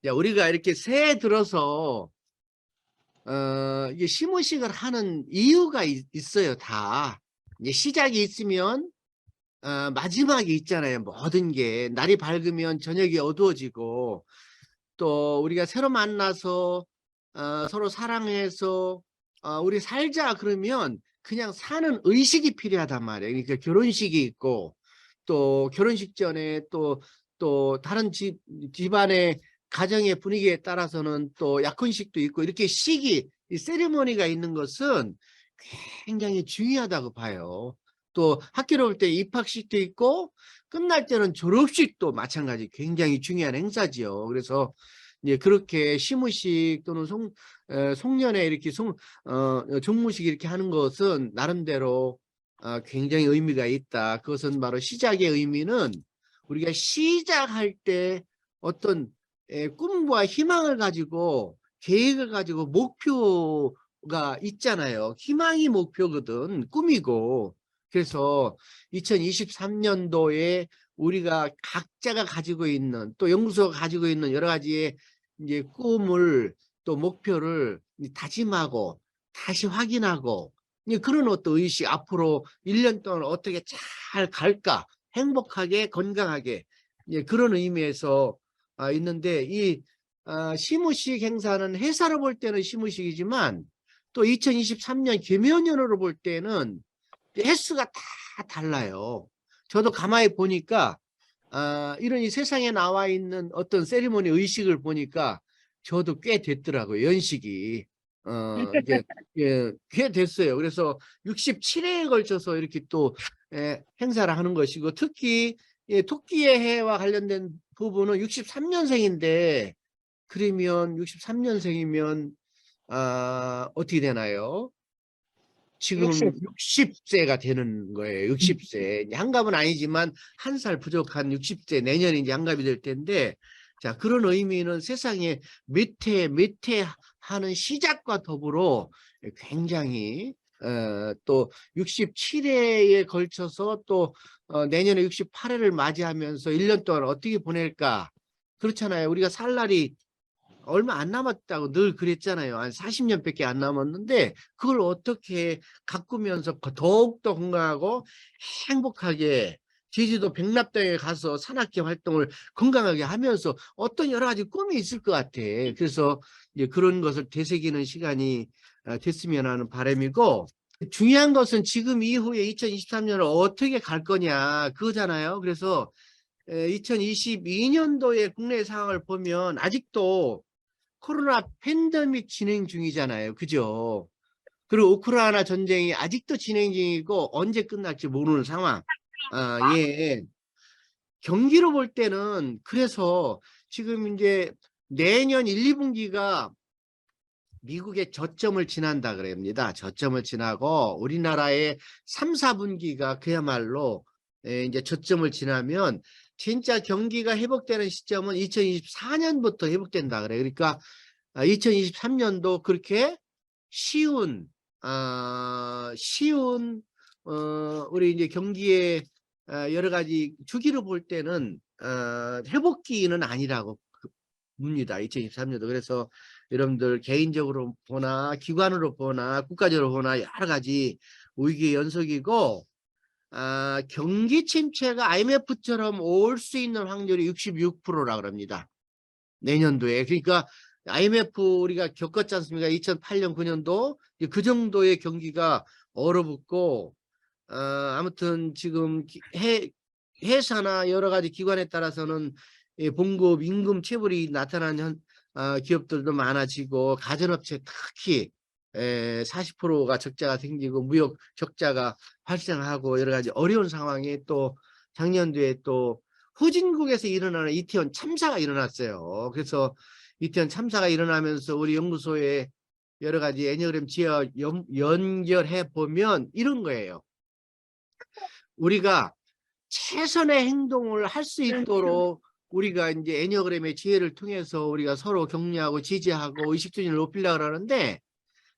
자, 우리가 이렇게 새해 들어서 이게 시무식을 하는 이유가 있어요. 다. 이제 시작이 있으면 마지막이 있잖아요. 모든 게 날이 밝으면 저녁이 어두워지고, 또 우리가 새로 만나서 서로 사랑해서 우리 살자 그러면 그냥 사는 의식이 필요하단 말이에요. 그러니까 결혼식이 있고, 또 결혼식 전에 또 다른 집안의 가정의 분위기에 따라서는 또 약혼식도 있고, 이렇게 이 세리머니가 있는 것은 굉장히 중요하다고 봐요. 또 학교로 올 때 입학식도 있고, 끝날 때는 졸업식도 마찬가지 굉장히 중요한 행사지요. 그래서 이제 그렇게 시무식 또는 송년회 이렇게 종무식 이렇게 하는 것은 나름대로 굉장히 의미가 있다. 그것은 바로 시작의 의미는 우리가 시작할 때 어떤 꿈과 희망을 가지고 계획을 가지고 목표가 있잖아요. 희망이 목표거든, 꿈이고. 그래서 2023년도에 우리가 각자가 가지고 있는, 또 연구소가 가지고 있는 여러 가지의 이제 꿈을, 또 목표를 다짐하고 다시 확인하고, 그런 어떤 의식, 앞으로 1년 동안 어떻게 잘 갈까, 행복하게 건강하게, 그런 의미에서 있는데, 이 시무식 행사는 회사로 볼 때는 시무식이지만, 또 2023년 계면연으로 볼 때는 횟수가 다 달라요. 저도 가만히 보니까 이런 이 세상에 나와 있는 어떤 세리머니 의식을 보니까 저도 꽤 됐더라고요. 연식이. 이게 꽤 됐어요. 그래서 67회에 걸쳐서 이렇게 또 행사를 하는 것이고, 특히 토끼의 해와 관련된 부분은 63년생인데, 그러면 63년생이면 어떻게 되나요? 지금 60. 60세가 되는 거예요. 60세. 한갑은 아니지만 한 살 부족한 60세, 내년에 이제 한갑이 될 텐데, 자, 그런 의미는 세상에 몇 해 하는 시작과 더불어 굉장히 또 67회에 걸쳐서 또 내년에 68회를 맞이하면서 1년 동안 어떻게 보낼까? 그렇잖아요. 우리가 살 날이 얼마 안 남았다고 늘 그랬잖아요. 한 40년밖에 안 남았는데, 그걸 어떻게 가꾸면서 더욱더 건강하고 행복하게, 제주도 백납당에 가서 산악회 활동을 건강하게 하면서 어떤 여러 가지 꿈이 있을 것 같아. 그래서 이제 그런 것을 되새기는 시간이 됐으면 하는 바람이고, 중요한 것은 지금 이후에 2023년을 어떻게 갈 거냐 그거잖아요. 그래서 2022년도의 국내 상황을 보면 아직도 코로나 팬데믹 진행 중이잖아요. 그죠? 그리고 우크라이나 전쟁이 아직도 진행 중이고 언제 끝날지 모르는 상황. 예. 경기로 볼 때는 그래서 지금 이제 내년 1, 2분기가 미국의 저점을 지난다 그럽니다. 저점을 지나고 우리나라의 3, 4분기가 그야말로 이제 저점을 지나면 진짜 경기가 회복되는 시점은 2024년부터 회복된다 그래요. 그러니까 2023년도 그렇게 쉬운 우리 이제 경기의 여러 가지 주기로 볼 때는 회복기는 아니라고 봅니다. 2023년도. 그래서 여러분들 개인적으로 보나 기관으로 보나 국가적으로 보나 여러 가지 위기의 연속이고, 경기 침체가 IMF처럼 올 수 있는 확률이 66%라 그럽니다. 내년도에. 그러니까 IMF 우리가 겪었지 않습니까? 2008년 9년도 그 정도의 경기가 얼어붙고, 아무튼 지금 회사나 여러 가지 기관에 따라서는 봉급 임금 체불이 나타나는 기업들도 많아지고, 가전업체 특히 40%가 적자가 생기고 무역 적자가 발생하고, 여러 가지 어려운 상황에 또 작년도에 또 후진국에서 일어나는 이태원 참사가 일어났어요. 그래서 이태원 참사가 일어나면서 우리 연구소에 여러 가지 애니어그램 지어 연결해 보면 이런 거예요. 우리가 최선의 행동을 할 수 있도록 우리가 이제 애니어그램의 지혜를 통해서 우리가 서로 격려하고 지지하고 의식주의를 높이려고 하는데,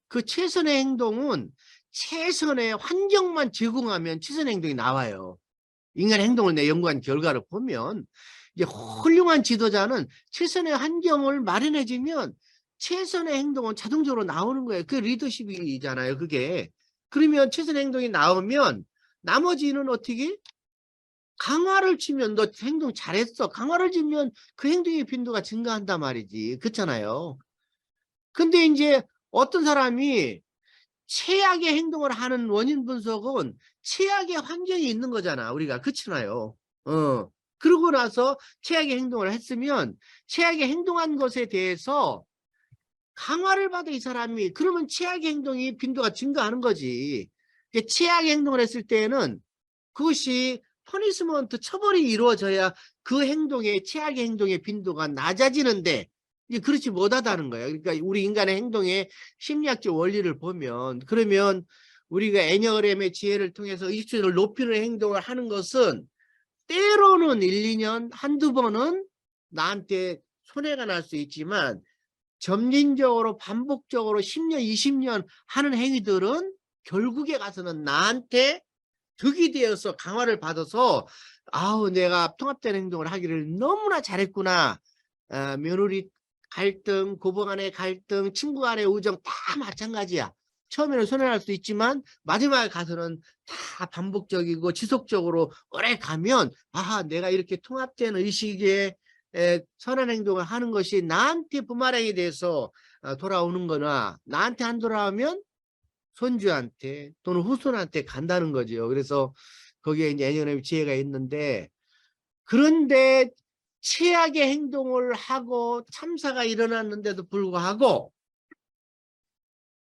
그 최선의 행동은 최선의 환경만 제공하면 최선의 행동이 나와요. 인간의 행동을 내 연구한 결과를 보면 이제 훌륭한 지도자는 최선의 환경을 마련해주면 최선의 행동은 자동적으로 나오는 거예요. 그 리더십이잖아요, 그게. 그러면 최선의 행동이 나오면 나머지는 어떻게? 강화를 치면 너 행동 잘했어. 강화를 주면 그 행동의 빈도가 증가한단 말이지. 그렇잖아요. 근데 이제 어떤 사람이 최악의 행동을 하는 원인 분석은 최악의 환경이 있는 거잖아. 우리가. 그렇잖아요. 그러고 나서 최악의 행동을 했으면 최악의 행동한 것에 대해서 강화를 받아 이 사람이. 그러면 최악의 행동이 빈도가 증가하는 거지. 최악의 행동을 했을 때는 그것이 퍼니스먼트 처벌이 이루어져야 그 행동의 최악의 행동의 빈도가 낮아지는데 이게 그렇지 못하다는 거예요. 그러니까 우리 인간의 행동의 심리학적 원리를 보면 그러면 우리가 애니어그램의 지혜를 통해서 의식주의를 높이는 행동을 하는 것은 때로는 1, 2년 한두 번은 나한테 손해가 날 수 있지만 점진적으로 반복적으로 10년, 20년 하는 행위들은 결국에 가서는 나한테 득이 되어서 강화를 받아서 아우 내가 통합된 행동을 하기를 너무나 잘했구나. 며느리 갈등, 고부 간의 갈등, 친구 간의 우정 다 마찬가지야. 처음에는 손해날 수 있지만 마지막에 가서는 다 반복적이고 지속적으로 오래 가면 아하 내가 이렇게 통합된 의식에 선한 행동을 하는 것이 나한테 부마랭이 돼서 돌아오는 거나 나한테 안 돌아오면 손주한테 또는 후손한테 간다는 거죠. 그래서 거기에 이제 애니어그램 지혜가 있는데 그런데 최악의 행동을 하고 참사가 일어났는데도 불구하고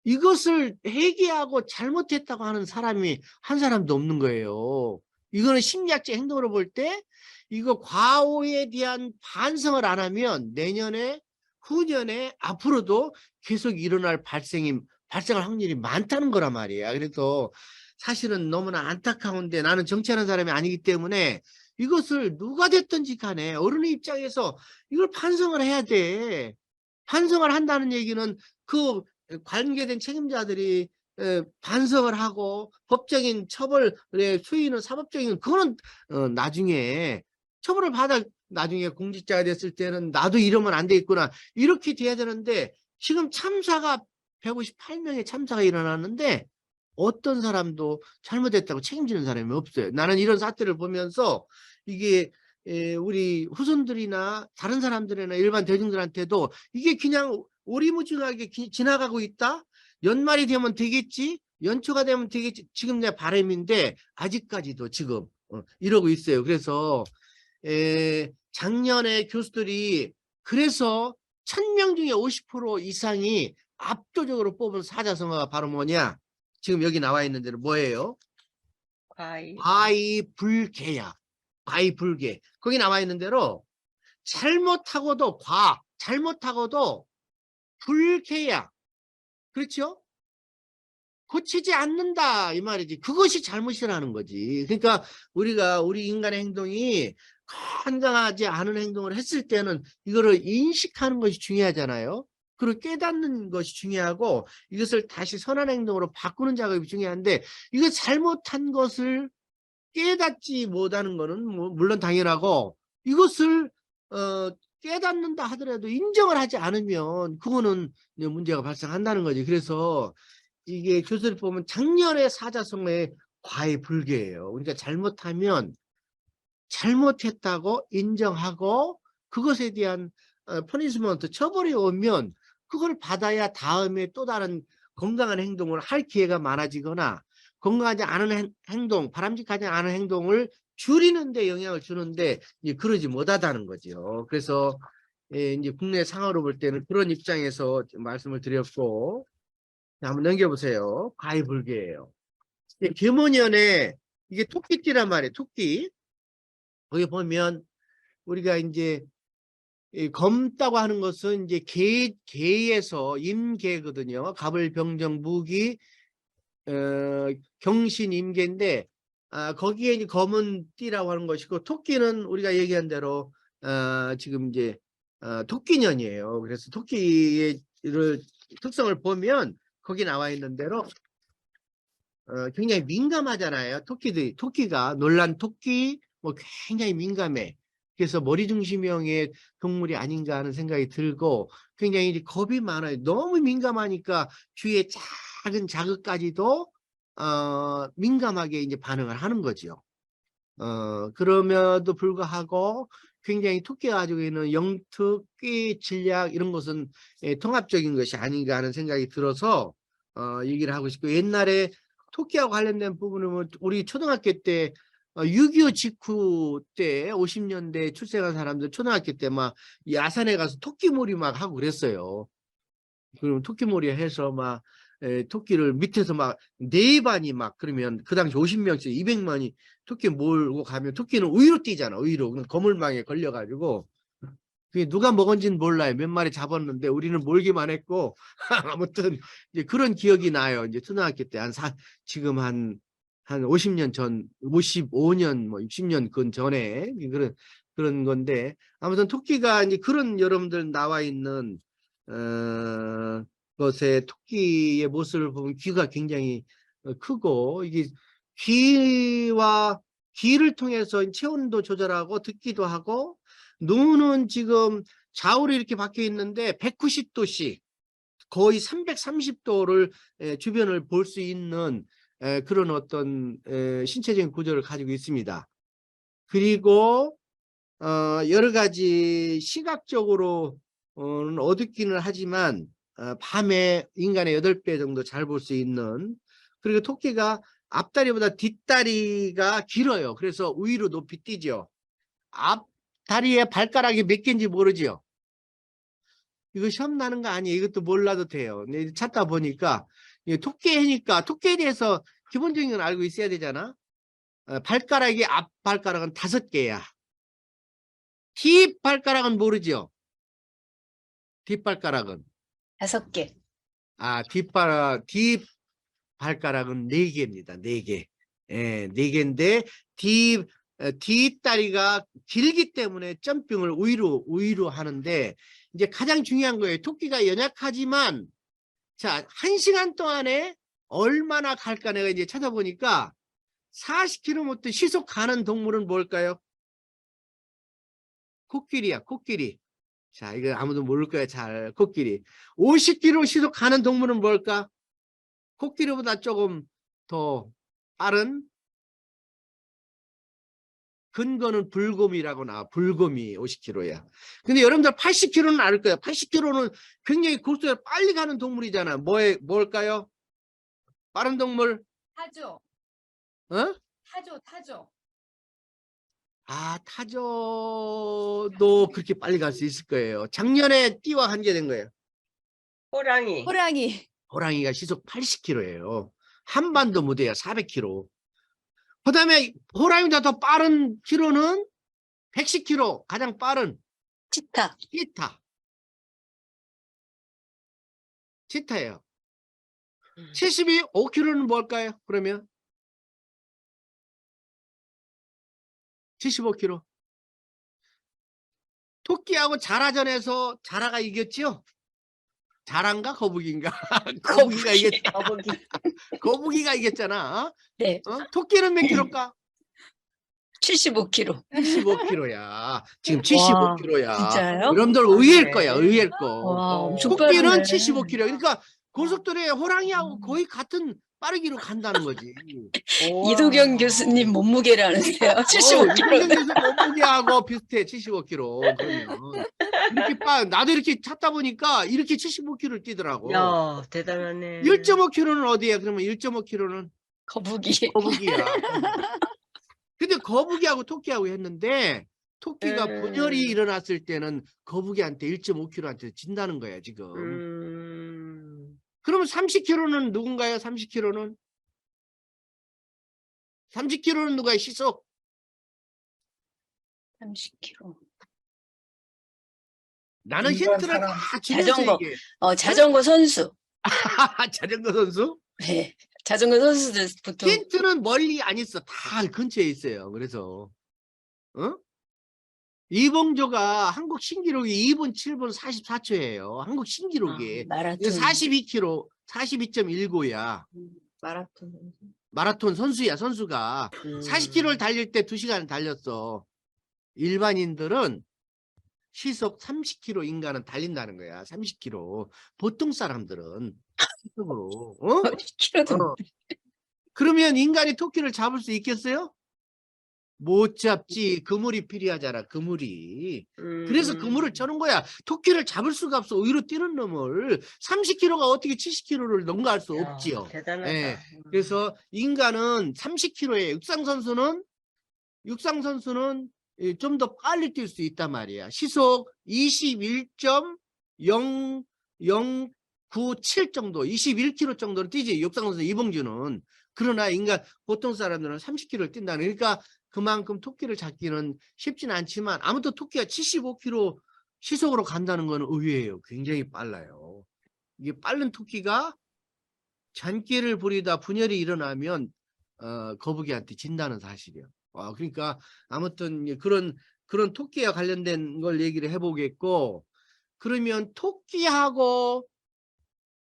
이것을 회개하고 잘못했다고 하는 사람이 한 사람도 없는 거예요. 이거는 심리학적 행동으로 볼 때 이거 과오에 대한 반성을 안 하면 내년에 후년에 앞으로도 계속 일어날 발생할 확률이 많다는 거란 말이야. 그래서 사실은 너무나 안타까운데 나는 정치하는 사람이 아니기 때문에 이것을 누가 됐든지 간에 어른의 입장에서 이걸 반성을 해야 돼. 반성을 한다는 얘기는 그 관계된 책임자들이 반성을 하고 법적인 처벌의 수위는 사법적인 그거는 나중에 처벌을 받아 나중에 공직자가 됐을 때는 나도 이러면 안 되겠구나 이렇게 돼야 되는데 지금 참사가 158명의 참사가 일어났는데 어떤 사람도 잘못했다고 책임지는 사람이 없어요. 나는 이런 사태를 보면서 이게 우리 후손들이나 다른 사람들이나 일반 대중들한테도 이게 그냥 오리무중하게 지나가고 있다. 연말이 되면 되겠지. 연초가 되면 되겠지. 지금 내 바람인데 아직까지도 지금 이러고 있어요. 그래서 작년에 교수들이 그래서 1000명 중에 50% 이상이 압도적으로 뽑은 사자성어가 바로 뭐냐? 지금 여기 나와 있는 대로 뭐예요? 과이불개야. 과이불개. 거기 나와 있는 대로 잘못하고도 잘못하고도 불개야. 그렇죠? 고치지 않는다 이 말이지. 그것이 잘못이라는 거지. 그러니까 우리 인간의 행동이 건강하지 않은 행동을 했을 때는 이거를 인식하는 것이 중요하잖아요. 그리고 깨닫는 것이 중요하고 이것을 다시 선한 행동으로 바꾸는 작업이 중요한데 이거 잘못한 것을 깨닫지 못하는 거는 물론 당연하고 이것을 깨닫는다 하더라도 인정을 하지 않으면 그거는 문제가 발생한다는 거지. 그래서 이게 교수를 보면 작년에 사자성어의 과외불개예요. 그러니까 잘못하면 잘못했다고 인정하고 그것에 대한 퍼니시먼트 처벌이 오면 그걸 받아야 다음에 또 다른 건강한 행동을 할 기회가 많아지거나 건강하지 않은 행동, 바람직하지 않은 행동을 줄이는 데 영향을 주는데 이제 그러지 못하다는 거죠. 그래서 이제 국내 상황으로 볼 때는 그런 입장에서 말씀을 드렸고 한번 넘겨보세요. 과외불개예요. 계모년에 이게 토끼띠란 말이에요. 토끼. 거기 보면 우리가 이제 검다고 하는 것은 이제 개에서 임계거든요. 갑을병정 무기 경신 임계인데 거기에 이제 검은 띠라고 하는 것이고 토끼는 우리가 얘기한 대로 지금 이제 토끼년이에요. 그래서 토끼의 특성을 보면 거기 나와 있는 대로 굉장히 민감하잖아요. 토끼가 놀란 토끼 뭐 굉장히 민감해. 그래서 머리 중심형의 동물이 아닌가 하는 생각이 들고 굉장히 이제 겁이 많아요. 너무 민감하니까 주위에 작은 자극까지도 민감하게 이제 반응을 하는 거죠. 그럼에도 불구하고 굉장히 토끼가 가지고 있는 영특, 꾀, 전략 이런 것은 통합적인 것이 아닌가 하는 생각이 들어서 얘기를 하고 싶고, 옛날에 토끼하고 관련된 부분은 뭐 우리 초등학교 때 6.25 직후 때 50년대 출생한 사람들 초등학교 때 막 야산에 가서 토끼몰이 막 하고 그랬어요. 그럼 토끼몰이 해서 막 토끼를 밑에서 막 네 반이 막 그러면 그 당시 50명씩 200만이 토끼 몰고 가면 토끼는 우위로 뛰잖아. 우위로 거물망에 걸려가지고 그게 누가 먹은지는 몰라요. 몇 마리 잡았는데 우리는 몰기만 했고 아무튼 이제 그런 기억이 나요. 이제 초등학교 때 지금 한 50년 전, 55년 뭐 60년 근 전에 그런 건데, 아무튼 토끼가 이제 그런 여러분들 나와 있는 것에 토끼의 모습을 보면 귀가 굉장히 크고, 이게 귀를 통해서 체온도 조절하고 듣기도 하고, 눈은 지금 좌우로 이렇게 박혀 있는데 190도씩 거의 330도를 주변을 볼 수 있는 그런 어떤 신체적인 구조를 가지고 있습니다. 그리고 여러 가지 시각적으로 어둡기는 하지만 밤에 인간의 8배 정도 잘 볼 수 있는, 그리고 토끼가 앞다리보다 뒷다리가 길어요. 그래서 위로 높이 뛰죠. 앞다리에 발가락이 몇 개인지 모르죠. 이거 시험 나는 거 아니에요. 이것도 몰라도 돼요. 근데 찾다 보니까 토끼니까 토끼에 대해서 기본적인 건 알고 있어야 되잖아. 발가락이 앞 발가락은 5개야. 뒷 발가락은 모르죠. 뒷발가락은 5개. 뒷 발가락은 4개입니다. 4개. 예, 4개인데 뒷다리가 길기 때문에 점핑을 우위로 하는데, 이제 가장 중요한 거예요. 토끼가 연약하지만 자, 1시간 동안에 얼마나 갈까 내가 이제 찾아보니까 40km 시속 가는 동물은 뭘까요? 코끼리야, 코끼리. 자, 이거 아무도 모를 거야, 잘. 코끼리. 50km 시속 가는 동물은 뭘까? 코끼리보다 조금 더 빠른 근거는 불곰이라고 나와. 불곰이 50km야. 근데 여러분들 80km는 알 거예요. 80km는 굉장히 고속도로 빨리 가는 동물이잖아. 뭘까요? 빠른 동물? 타조. 어? 타조. 타조도 그렇게 빨리 갈 수 있을 거예요. 작년에 띠와 한계된 거예요. 호랑이. 호랑이가 시속 80km예요. 한반도 무대야 400km. 그 다음에 호랑이보다 더 빠른 키로는 110km, 가장 빠른 치타예요. 75km는 뭘까요? 그러면 75km. 토끼하고 자라전에서 자라가 이겼죠? 자란가 거북이인가? 거북이가 이겼다. 거북이가 이겼잖아. 네. 토끼는 몇 킬로일까? 75kg. 75kg야. 지금 75kg야. 진짜요? 여러분들 의외일 거야, 의외일 거. 와, 엄청 토끼는 빠르네. 75kg. 그러니까 고속도로에 호랑이하고 거의 같은 빠르기로 간다는 거지. 이도경 교수님 몸무게라는데요. 75kg. 이도경 교수 몸무게하고 비슷해. 75kg. 그러면 이렇게 나도 이렇게 찾다 보니까 이렇게 75kg를 뛰더라고. 야, 대단하네. 1.5kg는 어디야? 그러면 1.5kg는 거북이야. 근데 거북이하고 토끼하고 했는데 토끼가 분열이 일어났을 때는 거북이한테 1.5kg한테 진다는 거야 지금. 그러면 30kg는 누군가요? 30kg는? 30kg는 누가요? 시속? 30kg. 나는 힌트를 다 주면서 얘기해. 자전거 선수. 자전거 선수? 네. 자전거 선수들 보통. 힌트는 멀리 안 있어. 다 근처에 있어요. 그래서 이봉조가 한국 신기록이 2분 7분 44초예요. 한국 신기록이. 마라톤. 42km, 42.19야. 마라톤 선수야, 선수가. 40km를 달릴 때 2시간을 달렸어. 일반인들은 시속 30km 인간은 달린다는 거야. 30km. 보통 사람들은 시속으로. 어? 키로도 어. 그러면 인간이 토끼를 잡을 수 있겠어요? 못 잡지. 그물이 필요하잖아. 그물이. 그래서 그물을 쳐는 거야. 토끼를 잡을 수가 없어. 위로 뛰는 놈을. 30km가 어떻게 70km를 능가할 수 야, 없지요. 대단하다. 예. 그래서 인간은 30km에 육상선수는 좀 더 빨리 뛸 수 있단 말이야. 시속 21.0097 정도, 21km 정도로 뛰지. 육상선수 이봉주는. 그러나 인간 보통 사람들은 30km를 뛴다는. 그러니까 그만큼 토끼를 잡기는 쉽진 않지만 아무튼 토끼가 75km 시속으로 간다는 건 의외예요. 굉장히 빨라요. 이게 빠른 토끼가 잔꾀를 부리다 분열이 일어나면 거북이한테 진다는 사실이에요. 그러니까 아무튼 그런 토끼와 관련된 걸 얘기를 해보겠고, 그러면 토끼하고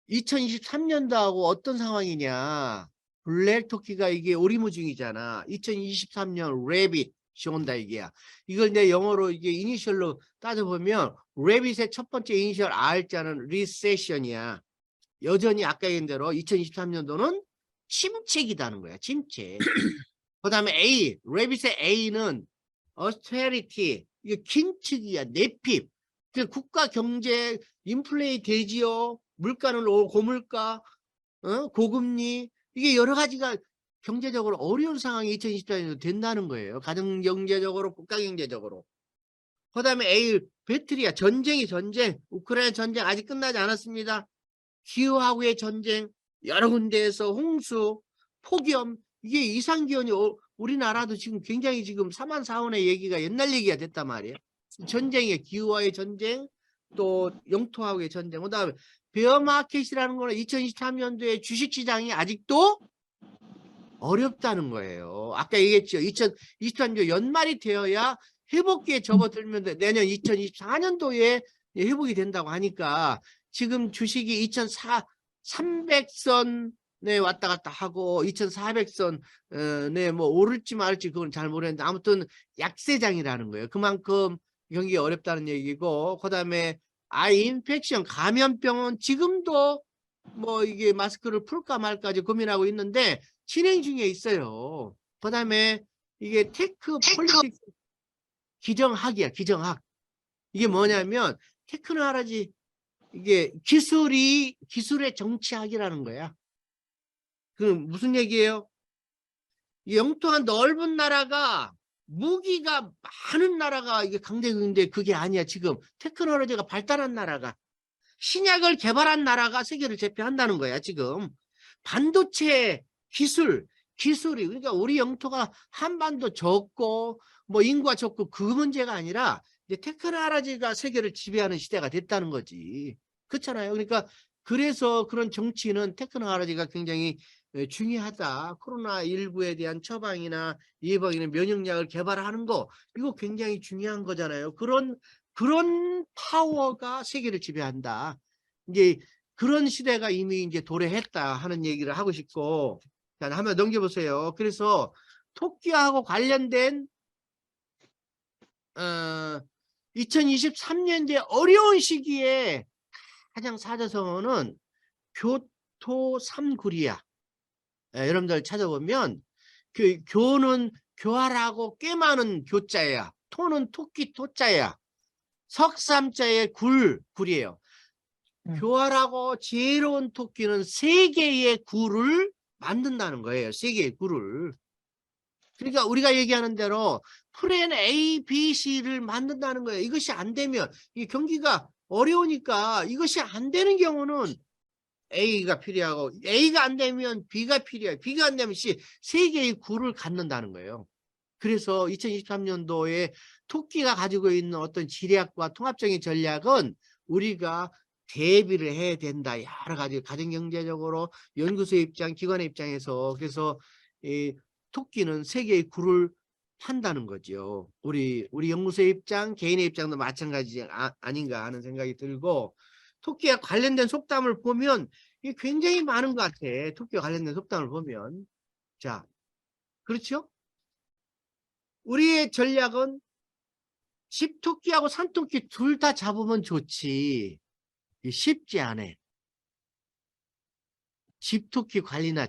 2023년도하고 어떤 상황이냐? 블랙 토끼가 이게 오리무중이잖아. 2023년 레빗이 온다 이게야. 이걸 내 영어로 이게 이니셜로 따져보면 레빗의 첫 번째 이니셜 R자는 리세션이야. 여전히 아까 얘기한 대로 2023년도는 침체기다는 거야. 침체. 그 다음에 A, 레빗의 A는 austerity, 이게 긴축이야. 내핍. 그 국가 경제 인플레이 되지요. 물가는 고물가, 고금리, 이게 여러 가지가 경제적으로 어려운 상황이 2024년도 된다는 거예요. 가정 경제적으로, 국가 경제적으로. 그 다음에 A, 배틀이야. 전쟁. 우크라이나 전쟁 아직 끝나지 않았습니다. 기후하고의 전쟁, 여러 군데에서 홍수, 폭염, 이게 이상기온이 우리나라도 지금 굉장히 지금 3만 4원의 얘기가 옛날 얘기가 됐단 말이에요. 전쟁의 기후와의 전쟁, 또 영토하고의 전쟁. 그다음에 베어마켓이라는 거는 2023년도에 주식시장이 아직도 어렵다는 거예요. 아까 얘기했죠. 2023년 연말이 되어야 회복기에 접어들면 내년 2024년도에 회복이 된다고 하니까 지금 주식이 2,300선에 왔다 갔다 하고 2,400선에 뭐 오를지 말지 그건 잘 모르겠는데 아무튼 약세장이라는 거예요. 그만큼 경기가 어렵다는 얘기고, 그다음에 인펙션 감염병은 지금도 뭐 이게 마스크를 풀까 말까지 고민하고 있는데 진행 중에 있어요. 그다음에 이게 테크 폴리틱스 기정학이야. 기정학. 이게 뭐냐면 테크노하라지, 이게 기술의 정치학이라는 거야. 그 무슨 얘기예요? 영토가 넓은 나라가 무기가 많은 나라가 이게 강대국인데 그게 아니야. 지금 테크놀로지가 발달한 나라가, 신약을 개발한 나라가 세계를 제패한다는 거야. 지금 반도체 기술이 그러니까 우리 영토가 한반도 적고 뭐 인구가 적고 그 문제가 아니라 이제 테크놀로지가 세계를 지배하는 시대가 됐다는 거지. 그렇잖아요. 그러니까 그래서 그런 정치는 테크놀로지가 굉장히 중요하다. 코로나19에 대한 처방이나 예방이나 면역약을 개발하는 거, 이거 굉장히 중요한 거잖아요. 그런 파워가 세계를 지배한다. 이제 그런 시대가 이미 이제 도래했다 하는 얘기를 하고 싶고, 자, 한번 넘겨보세요. 그래서 토끼하고 관련된 2023년도에 어려운 시기에 가장 사자성어는 교토 삼구리야. 여러분들 찾아보면 그 교는 교활하고 꽤 많은 교자야. 토는 토끼 토자야. 석삼자의 굴이에요. 교활하고 지혜로운 토끼는 3개의 굴을 만든다는 거예요. 3개의 굴을. 그러니까 우리가 얘기하는 대로 플랜 A, B, C를 만든다는 거예요. 이것이 안 되면 이 경기가 어려우니까 이것이 안 되는 경우는 A가 필요하고 A가 안 되면 B가 필요해요. B가 안 되면 C, 3개의 굴을 갖는다는 거예요. 그래서 2023년도에 토끼가 가지고 있는 어떤 지략과 통합적인 전략은 우리가 대비를 해야 된다. 여러 가지 가정경제적으로 연구소의 입장, 기관의 입장에서. 그래서 이 토끼는 3개의 굴을 판다는 거죠. 우리 연구소의 입장, 개인의 입장도 마찬가지 아닌가 하는 생각이 들고, 토끼와 관련된 속담을 보면 이게 굉장히 많은 것 같아. 토끼와 관련된 속담을 보면. 자, 그렇죠? 우리의 전략은 집토끼하고 산토끼 둘 다 잡으면 좋지. 이게 쉽지 않아. 집토끼 관리나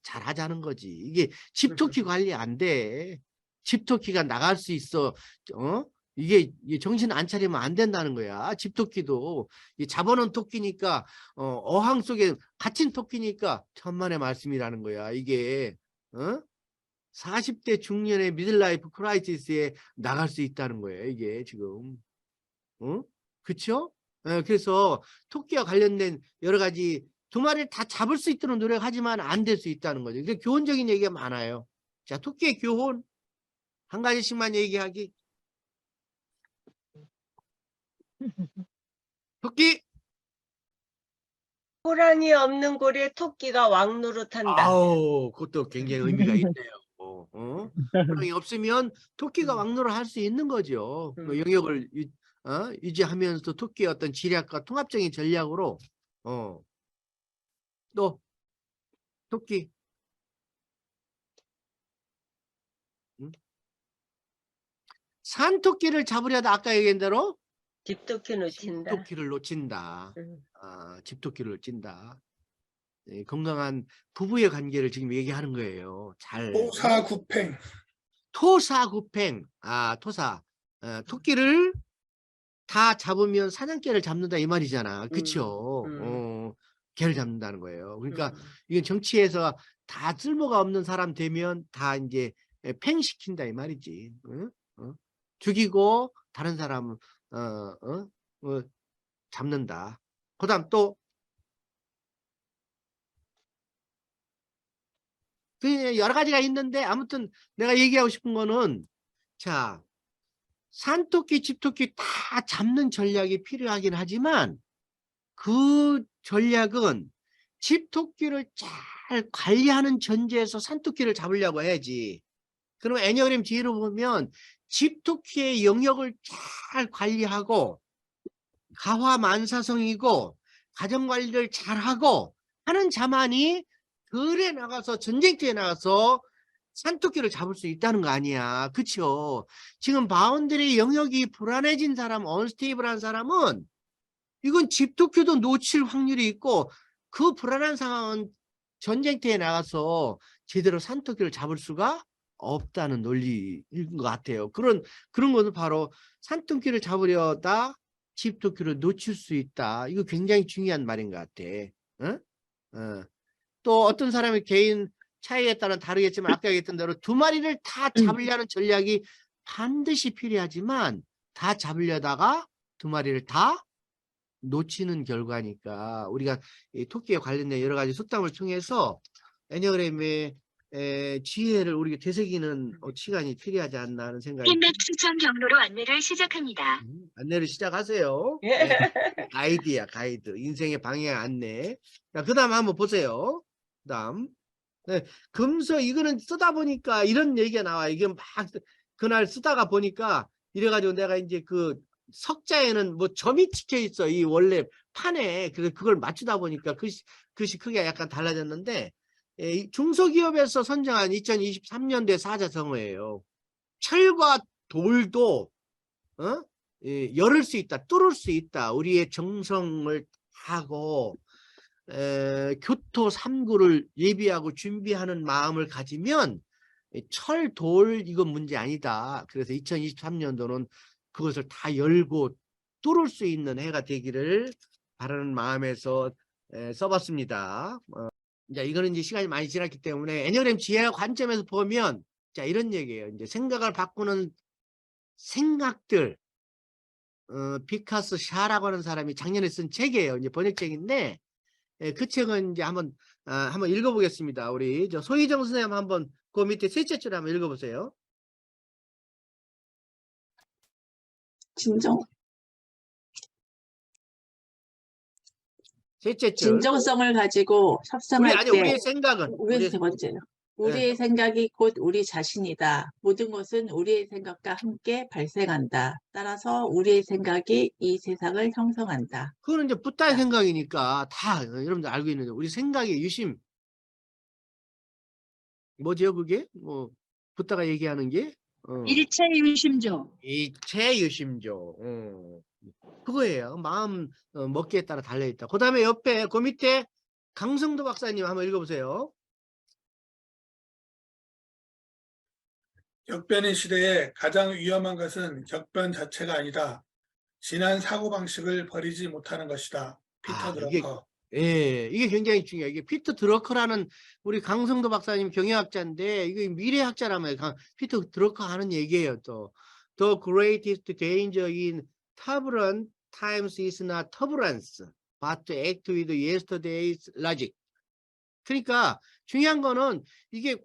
잘하자는 거지. 이게 집토끼 관리 안 돼. 집토끼가 나갈 수 있어. 어? 이게 정신 안 차리면 안 된다는 거야. 집토끼도 이 잡아놓은 토끼니까 어항 속에 갇힌 토끼니까 천만의 말씀이라는 거야. 이게 40대 중년의 미들라이프 크라이시스에 나갈 수 있다는 거예요. 이게 지금. 그쵸? 그래서 토끼와 관련된 여러 가지 두 마리를 다 잡을 수 있도록 노력하지만 안 될 수 있다는 거죠. 그래서 교훈적인 얘기가 많아요. 자, 토끼의 교훈 한 가지씩만 얘기하기. 토끼. 호랑이 없는 고리에 토끼가 왕노릇한다. 아우, 그것도 굉장히 의미가 있네요. 호랑이 없으면 토끼가 왕노를 할 수 있는 거죠. 그 영역을 유지하면서 토끼의 어떤 지략과 통합적인 전략으로 또 토끼. 산토끼를 잡으려다 아까 얘기한 대로 집토끼 놓친다. 집토끼를 놓친다. 집토끼를 놓친다. 네, 건강한 부부의 관계를 지금 얘기하는 거예요. 잘. 토사구팽. 토사구팽. 토사. 토끼를 다 잡으면 사냥개를 잡는다 이 말이잖아. 그쵸? 개를 잡는다는 거예요. 그러니까 이건 정치에서 다 쓸모가 없는 사람 되면 다 이제 팽시킨다 이 말이지. 죽이고 다른 사람 잡는다. 그다음 또 여러 가지가 있는데 아무튼 내가 얘기하고 싶은 거는 자, 산토끼, 집토끼 다 잡는 전략이 필요하긴 하지만 그 전략은 집토끼를 잘 관리하는 전제에서 산토끼를 잡으려고 해야지. 그러면 애니어그램 뒤로 보면 집토끼의 영역을 잘 관리하고 가화만사성이고 가정관리를 잘하고 하는 자만이 들에 나가서 전쟁터에 나가서 산토끼를 잡을 수 있다는 거 아니야. 그쵸? 지금 바운드리 영역이 불안해진 사람, 언스테이블한 사람은 이건 집토끼도 놓칠 확률이 있고 그 불안한 상황은 전쟁터에 나가서 제대로 산토끼를 잡을 수가 없다는 논리인 것 같아요. 그런 것은 바로 산토끼를 잡으려다 집토끼를 놓칠 수 있다. 이거 굉장히 중요한 말인 것 같아. 또 어떤 사람의 개인 차이에 따라 다르겠지만 아까 얘기했던 대로 두 마리를 다 잡으려는 전략이 반드시 필요하지만 다 잡으려다가 두 마리를 다 놓치는 결과니까 우리가 이 토끼에 관련된 여러 가지 속담을 통해서 애니어그램의 지혜를 우리가 되새기는 시간이 필요하지 않나 하는 생각이 핀백 추천 경로로 안내를 시작합니다. 안내를 시작하세요. 가이드야, 가이드. 인생의 방향 안내. 자, 그 다음 한번 보세요. 그 다음. 금서, 이거는 쓰다 보니까 이런 얘기가 나와. 이게 막, 그날 쓰다가 보니까 이래가지고 내가 이제 그 석자에는 뭐 점이 찍혀 있어. 이 원래 판에. 그래서 그걸 맞추다 보니까 글씨 크기가 약간 달라졌는데, 중소기업에서 선정한 2023년도의 사자성어예요. 철과 돌도, 열을 수 있다, 뚫을 수 있다. 우리의 정성을 하고 교토 3구를 예비하고 준비하는 마음을 가지면 철, 돌 이건 문제 아니다. 그래서 2023년도는 그것을 다 열고 뚫을 수 있는 해가 되기를 바라는 마음에서 써봤습니다. 자, 이거는 이제 시간이 많이 지났기 때문에 애니어그램 지혜의 관점에서 보면 자, 이런 얘기예요. 이제 생각을 바꾸는 생각들. 비카스 샤라고 하는 사람이 작년에 쓴 책이에요. 이제 번역책인데, 그 책은 이제 한번 읽어보겠습니다. 우리 소희정 선생님 한번 그 밑에 셋째 줄 한번 읽어보세요. 셋째 줄. 진정성을 가지고 협상할 때 우리의 생각은 우리의 세 번째요. 우리의 생각이 곧 우리 자신이다. 모든 것은 우리의 생각과 함께 발생한다. 따라서 우리의 생각이 이 세상을 형성한다. 그거는 이제 붓다의 생각이니까 다 여러분들 알고 있는데 우리 생각의 유심 뭐죠 그게? 뭐 붓다가 얘기하는 게 일체 유심조. 이체 유심조. 그거예요. 마음 먹기에 따라 달려있다. 그 다음에 옆에 그 밑에 강성도 박사님 한번 읽어보세요. 격변의 시대에 가장 위험한 것은 격변 자체가 아니다. 지난 사고방식을 버리지 못하는 것이다. 피터 이게 드러커. 이게 굉장히 중요해요. 이게 피터 드러커라는 우리 강성도 박사님 경영학자인데 이게 미래학자라면 피터 드러커 하는 얘기예요. 또 The greatest danger in turbulent times is not turbulence, but to act with yesterday's logic. 그러니까 중요한 거는 이게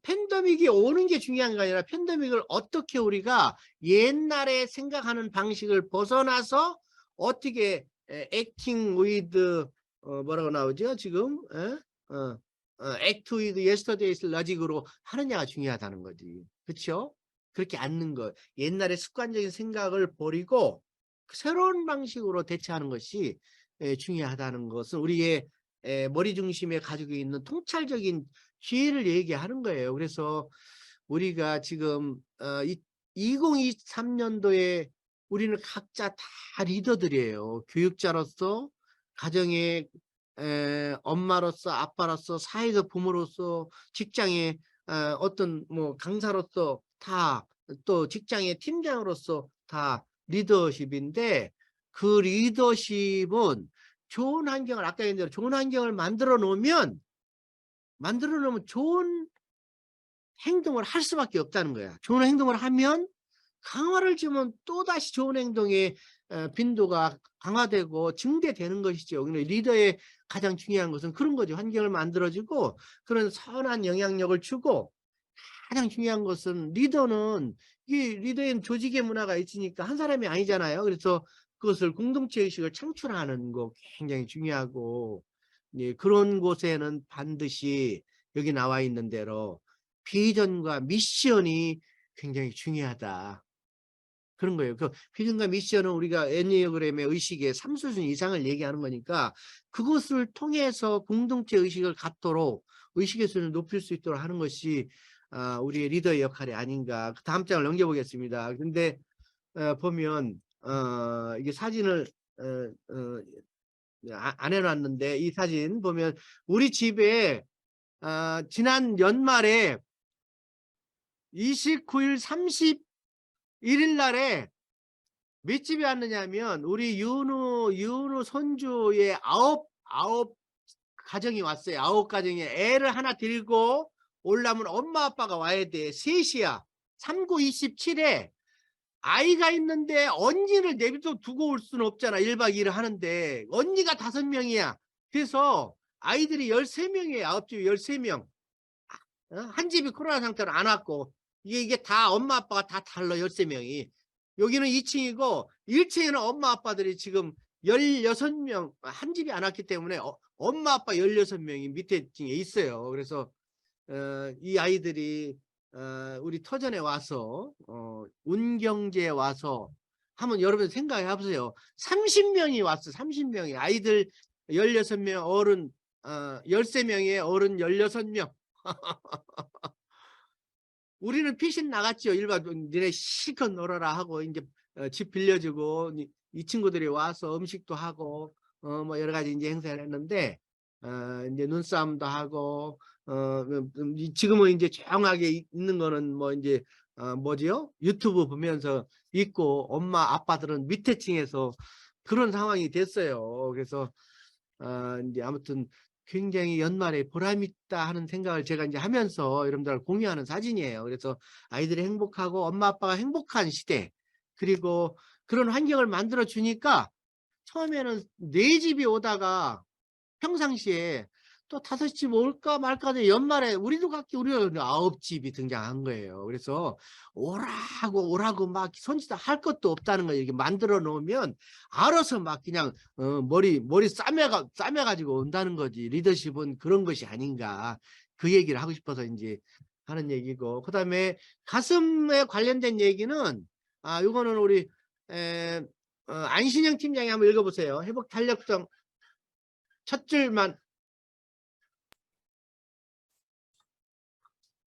팬데믹이 오는 게 중요한 게 아니라 팬데믹을 어떻게 우리가 옛날에 생각하는 방식을 벗어나서 어떻게 acting with 뭐라고 나오죠 지금 act with yesterday's logic으로 하느냐가 중요하다는 거지. 그렇죠? 그렇게 않는 것, 옛날에 습관적인 생각을 버리고 새로운 방식으로 대처하는 것이 중요하다는 것은 우리의 머리 중심에 가지고 있는 통찰적인 지혜를 얘기하는 거예요. 그래서 우리가 지금 2023년도에 우리는 각자 다 리더들이에요. 교육자로서, 가정의 엄마로서, 아빠로서, 사회적 부모로서, 직장의 어떤 뭐 강사로서 다, 또 직장의 팀장으로서 다 리더십인데, 그 리더십은 좋은 환경을, 아까 얘기한 대로 좋은 환경을 만들어 놓으면 좋은 행동을 할 수밖에 없다는 거야. 좋은 행동을 하면 강화를 주면 또다시 좋은 행동의 빈도가 강화되고 증대되는 것이죠. 리더의 가장 중요한 것은 그런 거죠. 환경을 만들어주고 그런 선한 영향력을 주고, 가장 중요한 것은 리더는 이 리더엔 조직의 문화가 있으니까 한 사람이 아니잖아요. 그래서 그것을 공동체 의식을 창출하는 거 굉장히 중요하고, 그런 곳에는 반드시 여기 나와 있는 대로 비전과 미션이 굉장히 중요하다. 그런 거예요. 그 비전과 미션은 우리가 애니어그램의 의식의 3수준 이상을 얘기하는 거니까 그것을 통해서 공동체 의식을 갖도록 의식의 수준을 높일 수 있도록 하는 것이 우리의 리더의 역할이 아닌가. 다음 장을 넘겨보겠습니다. 근데 보면 이게 사진을 안 해놨는데, 이 사진 보면 우리 집에 지난 연말에 29일 31일 날에 몇 집이 왔느냐면 우리 윤우 손주의 아홉 가정이 왔어요. 9가정에 애를 하나 들고 오려면 엄마 아빠가 와야 돼. 셋이야. 3927에 아이가 있는데 언니를 내비둬 두고 올 수는 없잖아. 1박 2일 하는데 언니가 5명이야. 그래서 아이들이 13명이에요. 9집이 13명. 한 집이 코로나 상태로 안 왔고, 이게 다 엄마 아빠가 다 달라. 13명이. 여기는 2층이고 1층에는 엄마 아빠들이 지금 16명, 한 집이 안 왔기 때문에 엄마 아빠 16명이 밑에 층에 있어요. 그래서 이 아이들이 우리 터전에 와서 운경제에 와서 한번 여러분 생각해 보세요. 30명이 왔어. 30명이 아이들 16명, 어른 13명에 어른 16명. 우리는 피신 나갔죠. 일반 니네 실컷 놀아라 하고 이제 집 빌려주고 이 친구들이 와서 음식도 하고 뭐 여러 가지 이제 행사를 했는데 이제 눈싸움도 하고 지금은 이제 조용하게 있는 거는 뭐 이제 뭐지요? 유튜브 보면서 있고, 엄마 아빠들은 밑에 층에서 그런 상황이 됐어요. 그래서 이제 아무튼 굉장히 연말에 보람있다 하는 생각을 제가 이제 하면서 여러분들과 공유하는 사진이에요. 그래서 아이들이 행복하고 엄마 아빠가 행복한 시대, 그리고 그런 환경을 만들어 주니까 처음에는 4집이 오다가 평상시에 또 5집 올까 말까 하는 연말에 우리도 각기 우리가 9집이 등장한 거예요. 그래서 오라고 막 손짓 할 것도 없다는 거 이렇게 만들어 놓으면 알아서 막 그냥 머리 싸매가지고 온다는 거지. 리더십은 그런 것이 아닌가. 그 얘기를 하고 싶어서 이제 하는 얘기고, 그 다음에 가슴에 관련된 얘기는 요거는 우리 안신영 팀장이 한번 읽어보세요. 회복 탄력성 첫 줄만.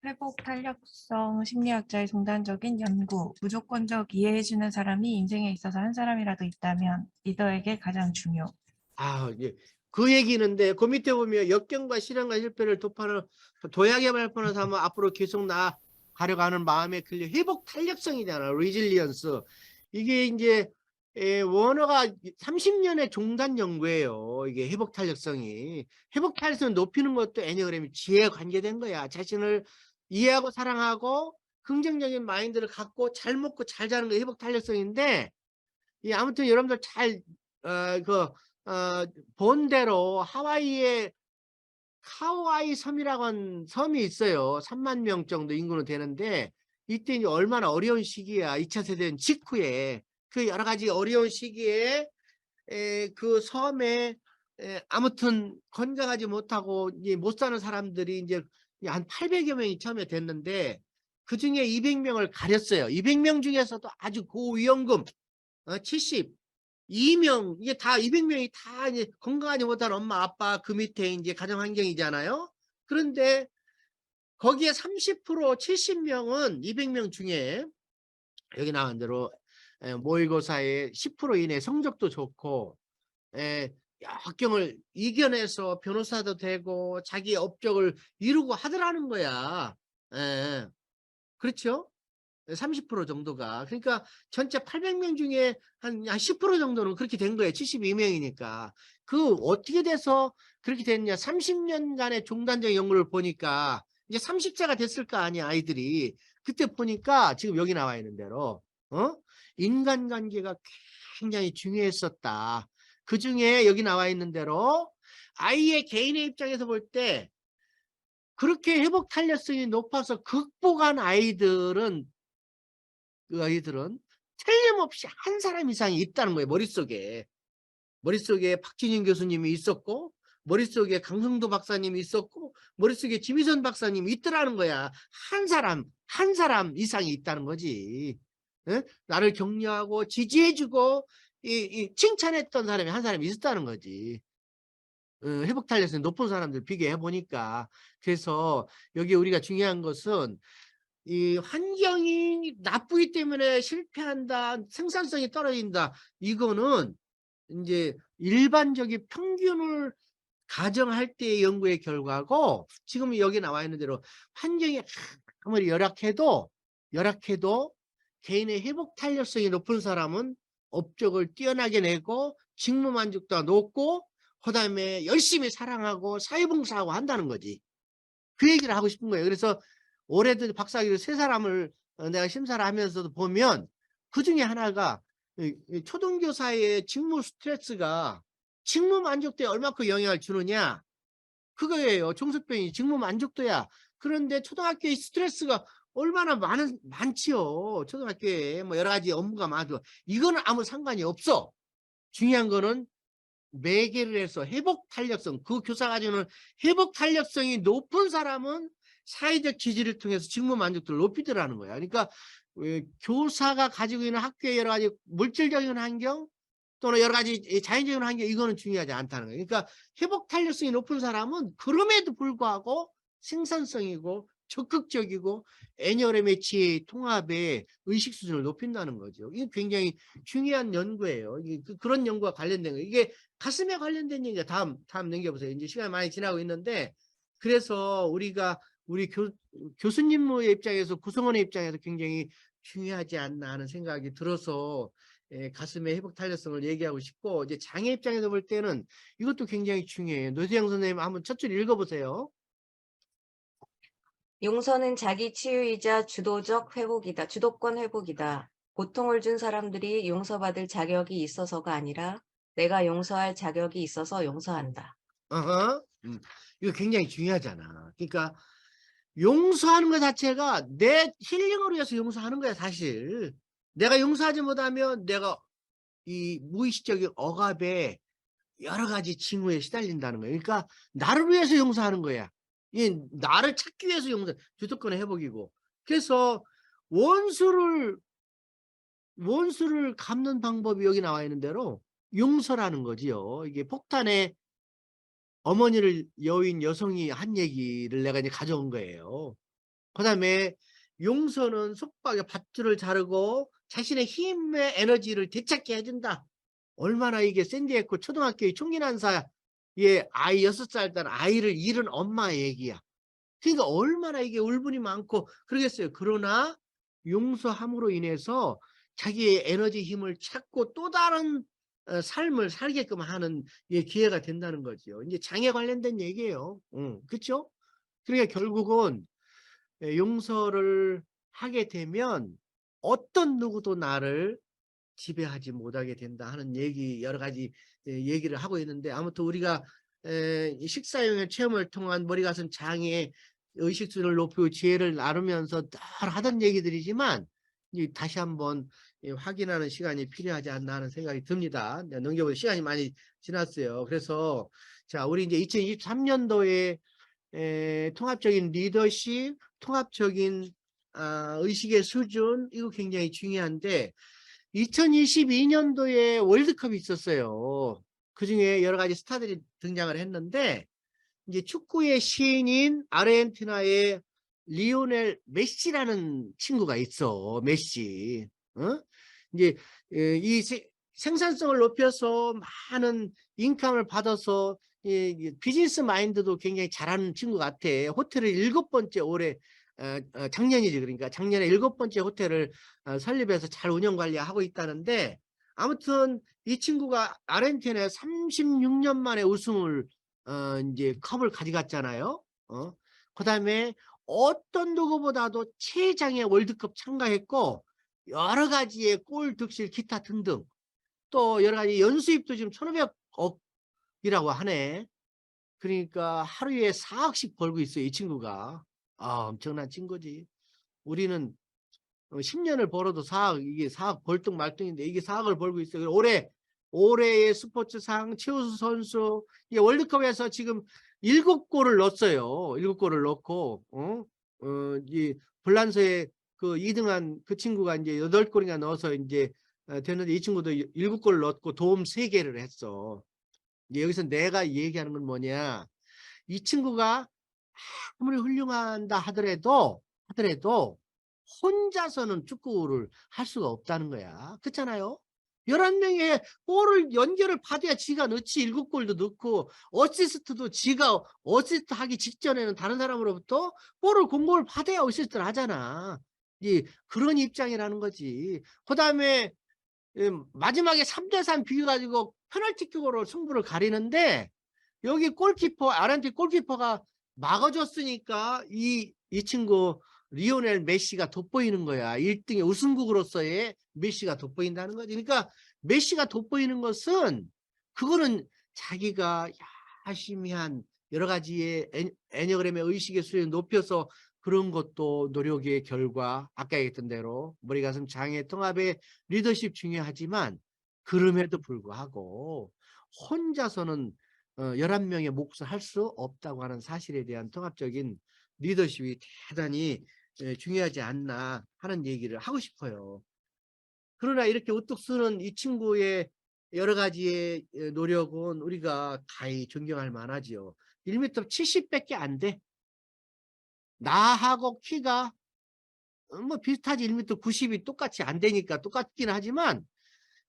회복 탄력성 심리학자의 종단적인 연구. 무조건적 이해해주는 사람이 인생에 있어서 한 사람이라도 있다면 리더에게 가장 중요. 아, 예. 그 얘기는데 그 밑에 보면 역경과 실현과 실패를 도파는 도약의 발판을 삼아 앞으로 계속 나아가려고 하는 마음에 끌려 회복 탄력성이잖아. 리질리언스. 이게 이제 원어가 30년의 종단 연구예요. 이게 회복 탄력성이. 회복 탄력성을 높이는 것도 애니어그램이 지혜에 관계된 거야. 자신을 이해하고 사랑하고 긍정적인 마인드를 갖고 잘 먹고 잘 자는 게 회복 탄력성인데, 이 아무튼 여러분들 잘 본 대로 하와이에 카우아이 섬이라고 하는 섬이 있어요. 3만 명 정도 인구는 되는데, 이때 이제 얼마나 어려운 시기야. 2차 세대는 직후에 그 여러 가지 어려운 시기에 그 섬에 아무튼 건강하지 못하고 이제 못 사는 사람들이 이제 한 800여 명이 처음에 됐는데, 그 중에 200명을 가렸어요. 200명 중에서도 아주 고위험군 72명, 이게 다 200명이 다 이제 건강하지 못한 엄마, 아빠, 그 밑에 이제 가정 환경이잖아요. 그런데 거기에 30%, 70명은 200명 중에 여기 나온 대로 모의고사에 10% 이내 성적도 좋고, 역경을 이겨내서 변호사도 되고 자기 업적을 이루고 하더라는 거야. 그렇죠? 30% 정도가. 그러니까 전체 800명 중에 한 10% 정도는 그렇게 된 거예요. 72명이니까. 그 어떻게 돼서 그렇게 됐냐. 30년간의 종단적 연구를 보니까 이제 30세가 됐을 거 아니야, 아이들이. 그때 보니까 지금 여기 나와 있는 대로 인간관계가 굉장히 중요했었다. 그 중에 여기 나와 있는 대로 아이의 개인의 입장에서 볼 때 그렇게 회복 탄력성이 높아서 극복한 아이들은, 그 아이들은 틀림없이 한 사람 이상이 있다는 거예요. 머릿속에 박진영 교수님이 있었고, 머릿속에 강성도 박사님이 있었고, 머릿속에 지미선 박사님이 있더라는 거야. 한 사람 이상이 있다는 거지. 나를 격려하고 지지해주고 칭찬했던 사람이 한 사람이 있었다는 거지. 회복 탄력성이 높은 사람들 비교해 보니까. 그래서 여기 우리가 중요한 것은 이 환경이 나쁘기 때문에 실패한다, 생산성이 떨어진다, 이거는 이제 일반적인 평균을 가정할 때의 연구의 결과고, 지금 여기 나와 있는 대로 환경이 아무리 열악해도 개인의 회복 탄력성이 높은 사람은 업적을 뛰어나게 내고 직무 만족도가 높고 그다음에 열심히 사랑하고 사회봉사하고 한다는 거지. 그 얘기를 하고 싶은 거예요. 그래서 올해도 박사학위로 3사람을 내가 심사를 하면서도 보면 그 중에 하나가 초등교사의 직무 스트레스가 직무 만족도에 얼마큼 영향을 주느냐, 그거예요. 종속병이 직무 만족도야. 그런데 초등학교의 스트레스가 얼마나 많지요. 초등학교에 뭐 여러 가지 업무가 많아도 이거는 아무 상관이 없어. 중요한 거는 매개를 해서 회복 탄력성, 그 교사가 주는 회복 탄력성이 높은 사람은 사회적 지지를 통해서 직무 만족도를 높이더라는 거야. 그러니까 교사가 가지고 있는 학교의 여러 가지 물질적인 환경 또는 여러 가지 자연적인 환경, 이거는 중요하지 않다는 거예요. 그러니까 회복 탄력성이 높은 사람은 그럼에도 불구하고 생산성이고 적극적이고 애니어그램의 지혜 통합의 의식 수준을 높인다는 거죠. 이게 굉장히 중요한 연구예요. 그런 연구와 관련된 거예요. 이게 가슴에 관련된 얘기가 다음 넘겨보세요. 이제 시간이 많이 지나고 있는데, 그래서 우리 교수님의 입장에서, 구성원의 입장에서 굉장히 중요하지 않나 하는 생각이 들어서 가슴의 회복 탄력성을 얘기하고 싶고, 이제 장애 입장에서 볼 때는 이것도 굉장히 중요해요. 노세영 선생님 한번 첫 줄 읽어보세요. 용서는 자기 치유이자 주도권 회복이다. 고통을 준 사람들이 용서받을 자격이 있어서가 아니라 내가 용서할 자격이 있어서 용서한다. 이거 굉장히 중요하잖아. 그러니까 용서하는 것 자체가 내 힐링을 위해서 용서하는 거야, 사실. 내가 용서하지 못하면 내가 이 무의식적인 억압에 여러 가지 징후에 시달린다는 거야. 그러니까 나를 위해서 용서하는 거야. 나를 찾기 위해서 주도권의 회복이고. 그래서 원수를 갚는 방법이 여기 나와 있는 대로 용서라는 거지요. 이게 폭탄에 어머니를 여인 여성이 한 얘기를 내가 이제 가져온 거예요. 그다음에 용서는 속박에 밧줄을 자르고 자신의 힘의 에너지를 되찾게 해준다. 얼마나 이게 샌디에코 초등학교의 총기난사의 아이 6살 된 아이를 잃은 엄마의 얘기야. 그러니까 얼마나 이게 울분이 많고 그러겠어요. 그러나 용서함으로 인해서 자기의 에너지 힘을 찾고 또 다른 삶을 살게끔 하는 기회가 된다는 거죠. 이제 장애 관련된 얘기예요. 그렇죠? 그러니까 결국은 용서를 하게 되면 어떤 누구도 나를 지배하지 못하게 된다 하는 얘기, 여러 가지 얘기를 하고 있는데, 아무튼 우리가 식사용의 체험을 통한 머리 가슴 장애 의식수를 높이고 지혜를 나누면서 늘 하던 얘기들이지만 다시 한번 확인하는 시간이 필요하지 않나 하는 생각이 듭니다. 넘겨보니 시간이 많이 지났어요. 그래서 자, 우리 이제 2023년도에 통합적인 리더십, 통합적인 의식의 수준, 이거 굉장히 중요한데 2022년도에 월드컵이 있었어요. 그중에 여러 가지 스타들이 등장을 했는데 이제 축구의 시인인 아르헨티나의 리오넬 메시라는 친구가 있어. 메시. 이제 이 생산성을 높여서 많은 인컴을 받아서 비즈니스 마인드도 굉장히 잘하는 친구 같아. 호텔을 7번째 올해 작년이지. 그러니까 작년에 7번째 호텔을 설립해서 잘 운영 관리하고 있다는데, 아무튼 이 친구가 아르헨티나에 36년 만에 우승을 이제 컵을 가져갔잖아요. 그다음에 어떤 누구보다도 최장의 월드컵 참가했고 여러 가지의 골 득실 기타 등등 또 여러 가지 연수입도 지금 1,500억이라고 하네. 그러니까 하루에 4억씩 벌고 있어요, 이 친구가. 엄청난 친구지. 우리는 10년을 벌어도 4억, 이게 4억 벌떡 말떡인데 이게 4억을 벌고 있어요. 올해의 스포츠상 최우수 선수, 월드컵에서 지금 7골을 넣었어요. 7골을 넣고, 이 불란서에 그 2등한 그 친구가 이제 8골인가 넣어서 이제 됐는데 이 친구도 7골을 넣고 도움 3개를 했어. 이제 여기서 내가 얘기하는 건 뭐냐. 이 친구가 아무리 훌륭하다 하더라도 혼자서는 축구를 할 수가 없다는 거야. 그렇잖아요? 11명의 골을 연결을 받아야 지가 넣지. 7골도 넣고 어시스트도 지가 어시스트 하기 직전에는 다른 사람으로부터 공을 받아야 어시스트를 하잖아. 그런 입장이라는 거지. 그 다음에 마지막에 3대3 비겨가지고 페널티킥으로 승부를 가리는데 여기 아르헨티나 골키퍼가 막아줬으니까 이 친구 리오넬 메시가 돋보이는 거야. 1등의 우승국으로서의 메시가 돋보인다는 거지. 그러니까 메시가 돋보이는 것은 그거는 자기가 열심히 한 여러 가지의 애니어그램의 의식의 수준을 높여서 그런 것도 노력의 결과, 아까 얘기했던 대로 머리 가슴 장애 통합의 리더십 중요하지만 그럼에도 불구하고 혼자서는 11명의 몫을 할 수 없다고 하는 사실에 대한 통합적인 리더십이 대단히 중요하지 않나 하는 얘기를 하고 싶어요. 그러나 이렇게 우뚝 서는 이 친구의 여러 가지의 노력은 우리가 가히 존경할 만하지요. 1m 70밖에 안 돼. 나하고 키가 뭐 비슷하지. 1m 90이 똑같이 안 되니까 똑같긴 하지만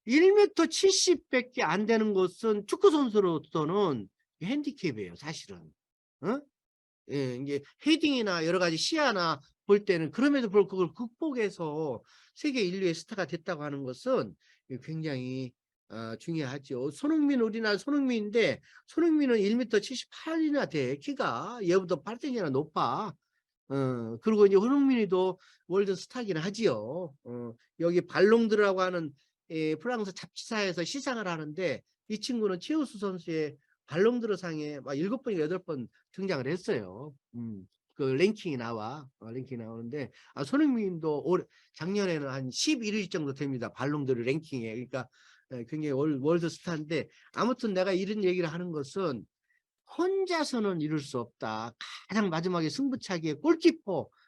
1m 70밖에 안 되는 것은 축구 선수로서는 핸디캡이에요, 사실은. 이제 헤딩이나 여러 가지 시야나 볼 때는 그럼에도 불구하고 그걸 극복해서 세계 인류의 스타가 됐다고 하는 것은 굉장히 중요하죠. 손흥민, 우리나라 손흥민인데 손흥민은 1m 78이나 돼. 키가 얘보다 8cm나 높아. 그리고 이제 손흥민이도 월드 스타긴 하지요. 여기 발롱드라고 하는 프랑스 잡지사에서 시상을 하는데 이 친구는 최우수 선수의 발롱드르 상에 막 7번인가 8번 등장을 했어요. 그 랭킹이 나오는데 손흥민도 작년에는 한 11위 정도 됩니다. 발롱드르 랭킹에. 그러니까 굉장히 월드 스타인데, 아무튼 내가 이런 얘기를 하는 것은 혼자서는 이룰 수 없다. 가장 마지막에 승부차기에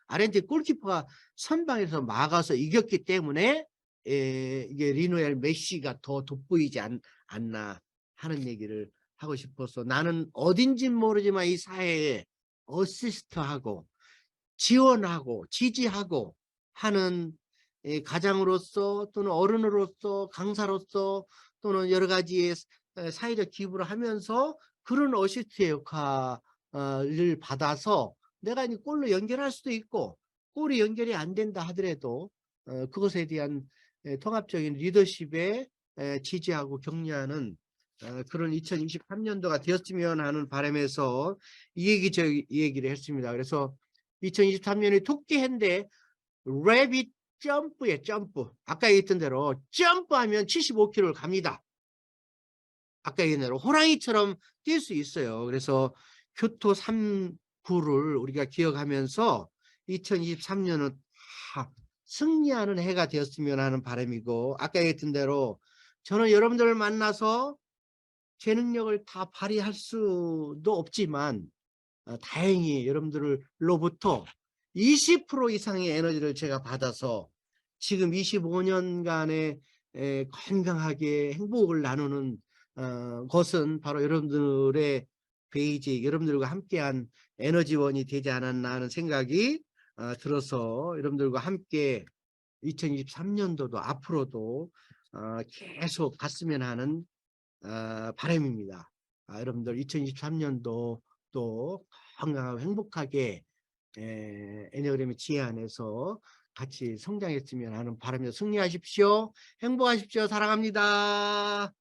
아르헨티나 골키퍼가 선방에서 막아서 이겼기 때문에 이게 리오넬 메시가 더 돋보이지 않나 하는 얘기를 하고 싶어서, 나는 어딘진 모르지만 이 사회에 어시스트하고 지원하고 지지하고 하는 가장으로서 또는 어른으로서 강사로서 또는 여러 가지의 사회적 기부를 하면서 그런 어시스트 역할을 받아서 내가 이제 골로 연결할 수도 있고 골이 연결이 안 된다 하더라도 그것에 대한 통합적인 리더십에 지지하고 격려하는 그런 2023년도가 되었으면 하는 바람에서 이 얘기를 했습니다. 그래서 2023년에 토끼해인데 래빗 점프에 점프. 아까 얘기했던 대로 점프하면 75km를 갑니다. 아까 얘기한 대로 호랑이처럼 뛸 수 있어요. 그래서 교토 3구를 우리가 기억하면서 2023년은 승리하는 해가 되었으면 하는 바람이고, 아까 얘기했던 대로 저는 여러분들을 만나서 제 능력을 다 발휘할 수도 없지만 다행히 여러분들로부터 20% 이상의 에너지를 제가 받아서 지금 25년간의 건강하게 행복을 나누는 것은 바로 여러분들의 베이직, 여러분들과 함께한 에너지원이 되지 않았나 하는 생각이 들어서 여러분들과 함께 2023년도도 앞으로도 계속 갔으면 하는 바람입니다. 여러분들 2023년도 또 건강하고 행복하게 애니어그램의 지혜 안에서 같이 성장했으면 하는 바람입니다. 승리하십시오. 행복하십시오. 사랑합니다.